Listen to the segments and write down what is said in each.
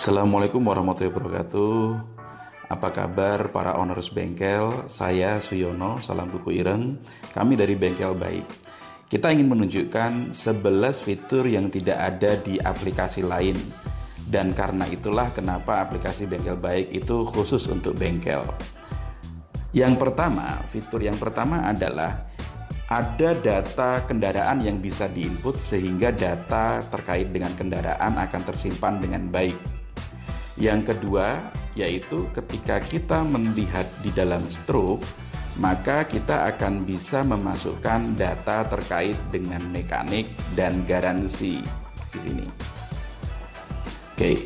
Assalamualaikum warahmatullahi wabarakatuh. Apa kabar para owners bengkel? Saya Suyono, salam kuku ireng. Kami dari Bengkel Baik. Kita ingin menunjukkan 11 fitur yang tidak ada di aplikasi lain. Dan karena itulah kenapa aplikasi Bengkel Baik itu khusus untuk bengkel. Fitur yang pertama adalah ada data kendaraan yang bisa diinput sehingga data terkait dengan kendaraan akan tersimpan dengan baik. Yang kedua, yaitu ketika kita melihat di dalam struk, maka kita akan bisa memasukkan data terkait dengan mekanik dan garansi di sini. Oke,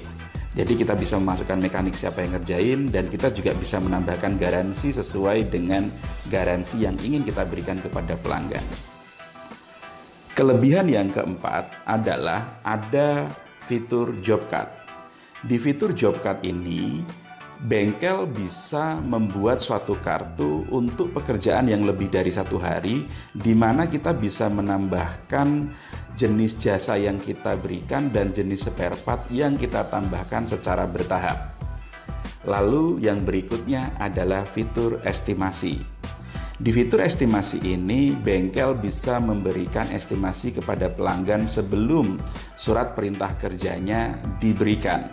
jadi kita bisa memasukkan mekanik siapa yang ngerjain, dan kita juga bisa menambahkan garansi sesuai dengan garansi yang ingin kita berikan kepada pelanggan. Kelebihan yang keempat adalah ada fitur job cut. Di fitur job cut ini, bengkel bisa membuat suatu kartu untuk pekerjaan yang lebih dari 1 hari, di mana kita bisa menambahkan jenis jasa yang kita berikan dan jenis spare part yang kita tambahkan secara bertahap. Lalu yang berikutnya adalah fitur estimasi. Di fitur estimasi ini, bengkel bisa memberikan estimasi kepada pelanggan sebelum surat perintah kerjanya diberikan.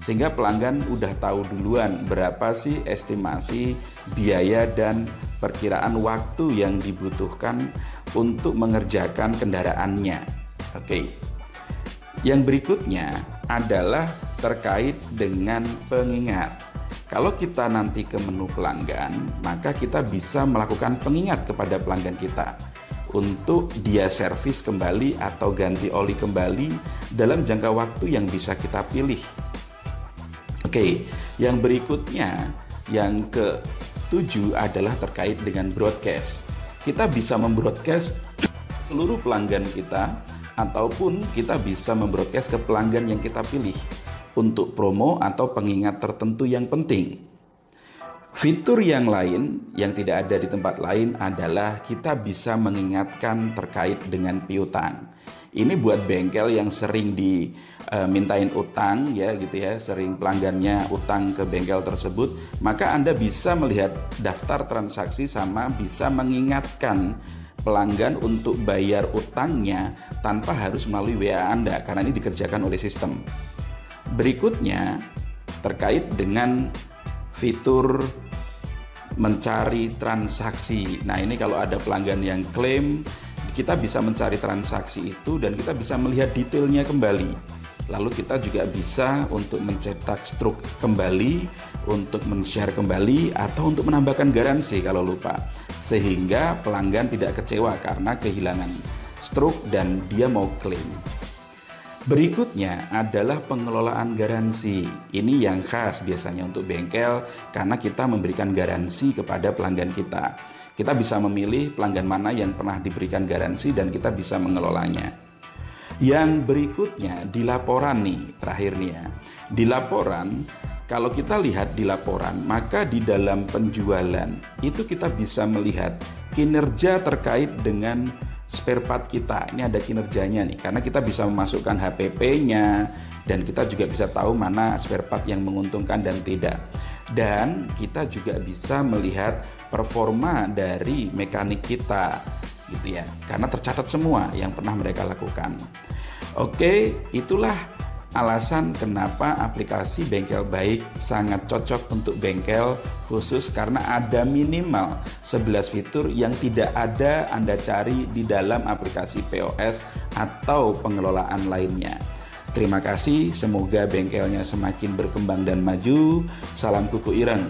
Sehingga pelanggan udah tahu duluan berapa sih estimasi biaya dan perkiraan waktu yang dibutuhkan untuk mengerjakan kendaraannya. Oke. Yang berikutnya adalah terkait dengan pengingat. Kalau kita nanti ke menu pelanggan, maka kita bisa melakukan pengingat kepada pelanggan kita untuk dia servis kembali atau ganti oli kembali dalam jangka waktu yang bisa kita pilih. Oke, yang berikutnya, yang ke-7 adalah terkait dengan broadcast. Kita bisa membroadcast seluruh pelanggan kita, ataupun kita bisa membroadcast ke pelanggan yang kita pilih untuk promo atau pengingat tertentu yang penting. Fitur yang lain yang tidak ada di tempat lain adalah kita bisa mengingatkan terkait dengan piutang. Ini buat bengkel yang sering dimintain utang ya gitu ya, sering pelanggannya utang ke bengkel tersebut, maka Anda bisa melihat daftar transaksi sama bisa mengingatkan pelanggan untuk bayar utangnya tanpa harus melalui WA Anda, karena ini dikerjakan oleh sistem. Berikutnya terkait dengan fitur mencari transaksi. Nah, ini kalau ada pelanggan yang klaim, kita bisa mencari transaksi itu dan kita bisa melihat detailnya kembali. Lalu kita juga bisa untuk mencetak struk kembali, untuk men-share kembali, atau untuk menambahkan garansi kalau lupa. Sehingga pelanggan tidak kecewa karena kehilangan struk dan dia mau klaim. Berikutnya adalah pengelolaan garansi. Ini yang khas biasanya untuk bengkel karena kita memberikan garansi kepada pelanggan kita. Kita bisa memilih pelanggan mana yang pernah diberikan garansi dan kita bisa mengelolanya. Yang berikutnya di laporan nih, terakhir nih ya. Di laporan, kalau kita lihat di laporan, maka di dalam penjualan itu kita bisa melihat kinerja terkait dengan spare part kita. Ini ada kinerjanya nih, karena kita bisa memasukkan HPP-nya dan kita juga bisa tahu mana spare part yang menguntungkan dan tidak. Dan kita juga bisa melihat performa dari mekanik kita gitu ya, karena tercatat semua yang pernah mereka lakukan. Oke, itulah alasan kenapa aplikasi Bengkel Baik sangat cocok untuk bengkel, khusus karena ada minimal 11 fitur yang tidak ada Anda cari di dalam aplikasi POS atau pengelolaan lainnya. Terima kasih, semoga bengkelnya semakin berkembang dan maju. Salam kuku ireng.